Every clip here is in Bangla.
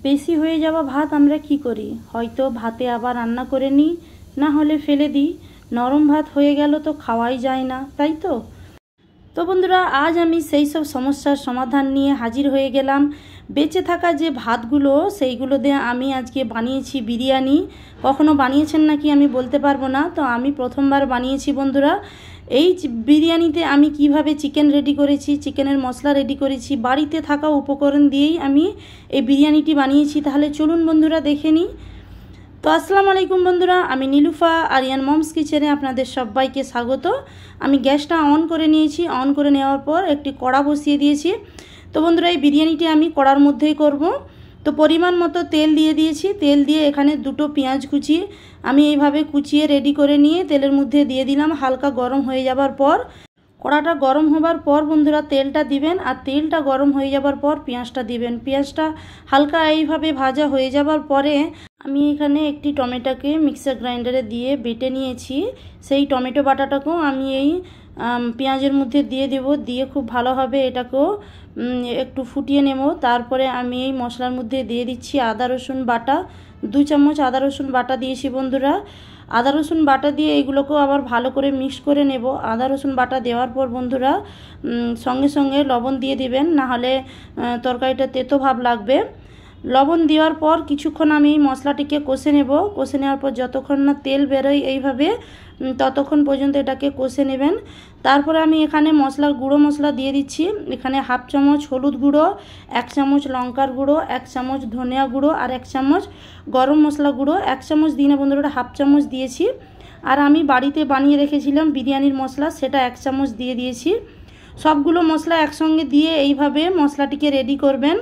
বেশি হয়ে যাওয়া ভাত আমরা কি করি, হয়তো ভাতে আবার রান্না করে নিই, না হলে ফেলে দিই। নরম ভাত হয়ে গেল তো খাওয়াই যায় না, তাই তো। তো বন্ধুরা, আজ আমি সেই সব সমস্যার সমাধান নিয়ে হাজির হয়ে গেলাম। বেঁচে থাকা যে ভাতগুলো, সেইগুলো দিয়ে আমি আজকে বানিয়েছি বিরিয়ানি। কখনো বানিয়েছেন নাকি আমি বলতে পারবো না, তো আমি প্রথমবার বানিয়েছি বন্ধুরা। এই বিরিয়ানিতে আমি কিভাবে চিকেন রেডি করেছি, চিকেনের মশলা রেডি করেছি, বাড়িতে থাকা উপকরণ দিয়েই আমি এই বিরিয়ানিটি বানিয়েছি। তাহলে চলুন বন্ধুরা দেখে নিই। তো আসসালামু আলাইকুম বন্ধুরা, আমি নীলুফা, আরিয়ান মমস কিচেনে আপনাদের সবাইকে স্বাগত। আমি গ্যাসটা অন করে নিয়েছি। অন করে নেওয়ার পর একটি কড়া বসিয়ে দিয়েছি। তো বন্ধুরা, এই বিরিয়ানিটি আমি কড়ার মধ্যেই করব। তো পরিমাণ মতো তেল দিয়ে দিয়েছি। তেল দিয়ে এখানে দুটো পেঁয়াজ কুচি আমি এইভাবে কুচিয়ে রেডি করে নিয়ে তেলের মধ্যে দিয়ে দিলাম। হালকা গরম হয়ে যাবার পর, কড়াটা গরম হবার পর বন্ধুরা তেলটা দিবেন, আর তেলটা গরম হয়ে যাবার পর পেঁয়াজটা দিবেন। পেঁয়াজটা হালকা এইভাবে ভাজা হয়ে যাবার পরে আমি এখানে একটি টমেটোকে মিক্সার গ্রাইন্ডারে দিয়ে বেটে নিয়েছি। সেই টমেটো বাটাটাকেও আমি এই পেঁয়াজের মধ্যে দিয়ে দেব। দিয়ে খুব ভালোভাবে এটাকেও একটু ফুটিয়ে নেব। তারপরে আমি এই মশলার মধ্যে দিয়ে দিচ্ছি আদা রসুন বাটা। 2 চামচ আদা রসুন বাটা দিয়েছি বন্ধুরা। আদা রসুন বাটা দিয়ে এগুলোকেও আবার ভালো করে মিক্স করে নেব। আদা রসুন বাটা দেওয়ার পর বন্ধুরা সঙ্গে সঙ্গে লবণ দিয়ে দিবেন, না হলে তরকারিটা তেতো ভাব লাগবে। লবণ দেওয়ার পর কিছুক্ষণ আমি এই মশলাটিকে কষে নেব। কষে নেওয়ার পর যতক্ষণ না তেল বেরোয় এইভাবে, ততক্ষণ পর্যন্ত এটাকে কষে নেবেন। তারপরে আমি এখানে গুঁড়ো মশলা দিয়ে দিচ্ছি। এখানে 1/2 চামচ হলুদ গুঁড়ো, 1 চামচ লঙ্কার গুঁড়ো, 1 চামচ ধনিয়া গুঁড়ো আর 1 চামচ গরম মশলা গুঁড়ো। 1 চামচ দিনে বন্ধুরা 1/2 চামচ দিয়েছি। আর আমি বাড়িতে বানিয়ে রেখেছিলাম বিরিয়ানির মশলা, সেটা 1 চামচ দিয়ে দিয়েছি। সবগুলো মশলা একসঙ্গে দিয়ে এইভাবে মশলাটিকে রেডি করবেন।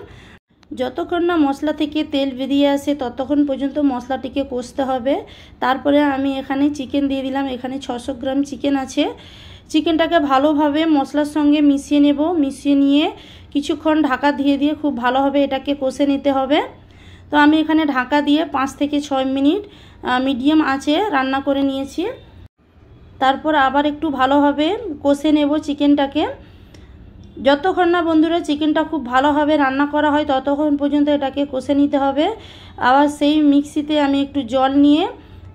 যতক্ষণ না মশলা থেকে তেল বেরিয়ে আসে ততক্ষণ পর্যন্ত মশলাটিকে কষতে হবে। তারপরে আমি এখানে চিকেন দিয়ে দিলাম। এখানে 600 গ্রাম চিকেন আছে। চিকেনটাকে ভালোভাবে মশলার সঙ্গে মিশিয়ে নেব। মিশিয়ে নিয়ে কিছুক্ষণ ঢাকা দিয়ে খুব ভালোভাবে এটাকে কষে নিতে হবে। তো আমি এখানে ঢাকা দিয়ে 5 থেকে 6 মিনিট মিডিয়াম আঁচে রান্না করে নিয়েছি। তারপর আবার একটু ভালোভাবে কষে নেব চিকেনটাকে। যতক্ষণ না বন্ধুরা চিকেনটা খুব ভালোভাবে রান্না করা হয় ততক্ষণ পর্যন্ত এটাকে কষে নিতে হবে। আবার সেই মিক্সিতে আমি একটু জল নিয়ে,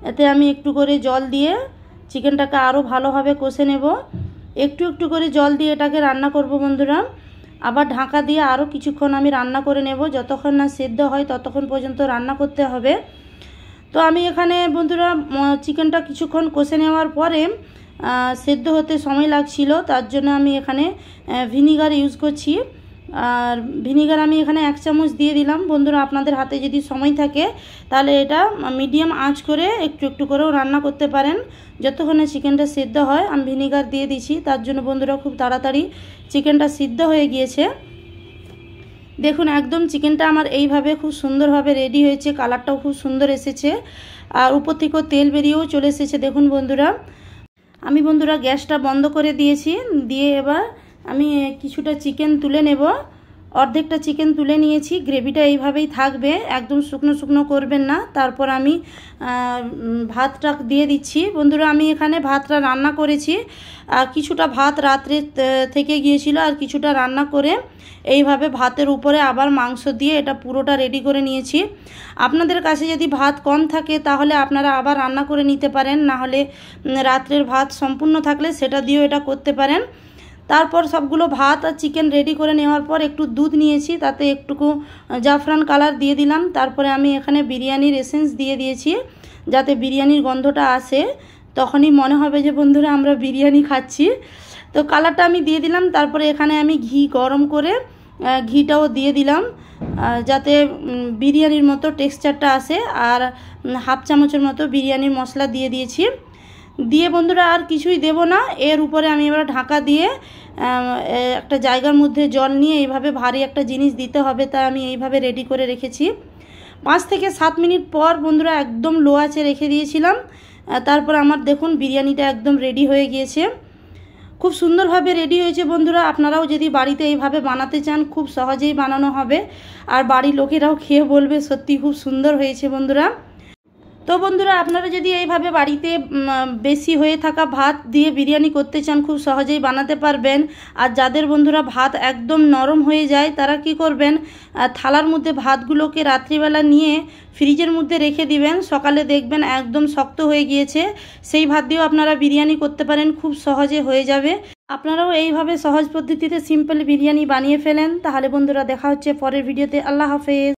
এতে আমি একটু করে জল দিয়ে চিকেনটাকে আরও ভালোভাবে কষে নেব। একটু একটু করে জল দিয়ে এটাকে রান্না করব বন্ধুরা। আবার ঢাকা দিয়ে আরও কিছুক্ষণ আমি রান্না করে নেব। যতক্ষণ না সেদ্ধ হয় ততক্ষণ পর্যন্ত রান্না করতে হবে। তো আমি এখানে বন্ধুরা চিকেনটা কিছুক্ষণ কষে নেওয়ার পরে সেদ্ধ হতে সময় লাগছিল, তার জন্য আমি এখানে ভিনিগার ইউজ করছি। আর ভিনিগার আমি এখানে 1 চামচ দিয়ে দিলাম। বন্ধুরা, আপনাদের হাতে যদি সময় থাকে তাহলে এটা মিডিয়াম আঁচ করে একটু একটু করেও রান্না করতে পারেন। যতক্ষণে চিকেনটা সিদ্ধ হয় আমি ভিনিগার দিয়ে দিচ্ছি, তার জন্য বন্ধুরা খুব তাড়াতাড়ি চিকেনটা সিদ্ধ হয়ে গিয়েছে। দেখুন একদম চিকেনটা আমার এইভাবে খুব সুন্দরভাবে রেডি হয়েছে। কালারটাও খুব সুন্দর এসেছে, আর উপর থেকেও তেল বেরিয়েও চলে এসেছে। দেখুন বন্ধুরা, আমি বন্ধুরা গ্যাসটা বন্ধ করে দিয়েছি। দিয়ে এবার আমি কিছুটা চিকেন তুলে নেব। অর্ধেকটা চিকেন তুলে নিয়েছি। গ্রেভিটা এইভাবেই থাকবে, একদম শুকনো শুকনো করবেন না। তারপর আমি ভাতটা দিয়ে দিচ্ছি। বন্ধুরা, আমি এখানে ভাতটা রান্না করেছি। কিছুটা ভাত রাত্রে থেকে গিয়েছিল, আর কিছুটা রান্না করে এইভাবে ভাতের উপরে আবার মাংস দিয়ে এটা পুরোটা রেডি করে নিয়েছি। আপনাদের কাছে যদি ভাত কম থাকে তাহলে আপনারা আবার রান্না করে নিতে পারেন, না হলে রাত্রের ভাত সম্পূর্ণ থাকলে সেটা দিয়েও এটা করতে পারেন। তারপর সবগুলো ভাত আর চিকেন রেডি করে নেওয়ার পর একটু দুধ নিয়েছি, তাতে একটুকু জাফরান কালার দিয়ে দিলাম। তারপরে আমি এখানে বিরিয়ানির এসেন্স দিয়ে দিয়েছি, যাতে বিরিয়ানির গন্ধটা আসে। তখনই মনে হবে যে বন্ধুরা আমরা বিরিয়ানি খাচ্ছি। তো কালারটা আমি দিয়ে দিলাম। তারপরে এখানে আমি ঘি গরম করে ঘিটাও দিয়ে দিলাম, যাতে বিরিয়ানির মতো টেক্সচারটা আসে। আর 1/2 চামচের মতো বিরিয়ানির মশলা দিয়ে দিয়েছি। দিয়ে বন্ধুরা আর কিছুই দেব না। এর উপরে আমি এবার ঢাকা দিয়ে একটা জায়গার মধ্যে জল নিয়ে এইভাবে ভারী একটা জিনিস দিতে হবে, তাই আমি এইভাবে রেডি করে রেখেছি। 5 থেকে 7 মিনিট পর বন্ধুরা একদম লো আঁচে রেখে দিয়েছিলাম। তারপর আমার দেখুন বিরিয়ানিটা একদম রেডি হয়ে গিয়েছে। খুব সুন্দরভাবে রেডি হয়েছে বন্ধুরা। আপনারাও যদি বাড়িতে এইভাবে বানাতে চান খুব সহজেই বানানো হবে, আর বাড়ির লোকেরাও খেয়ে বলবে সত্যি খুব সুন্দর হয়েছে বন্ধুরা। তো বন্ধুরা আপনারা যদি এইভাবে বাড়িতে বেশি হয়ে থাকা ভাত দিয়ে বিরিয়ানি করতে চান খুব সহজেই বানাতে পারবেন। আর যাদের বন্ধুরা ভাত একদম নরম হয়ে যায় তারা কি করবেন, থালার মধ্যে ভাতগুলোকে রাত্রিবেলা নিয়ে ফ্রিজের মধ্যে রেখে দিবেন, সকালে দেখবেন একদম শক্ত হয়ে গিয়েছে। সেই ভাত দিয়েও আপনারা বিরিয়ানি করতে পারেন, খুব সহজে হয়ে যাবে। আপনারাও এইভাবে সহজ পদ্ধতিতে সিম্পল বিরিয়ানি বানিয়ে ফেলেন। তাহলে বন্ধুরা দেখা হচ্ছে পরের ভিডিওতে। আল্লাহ হাফেজ।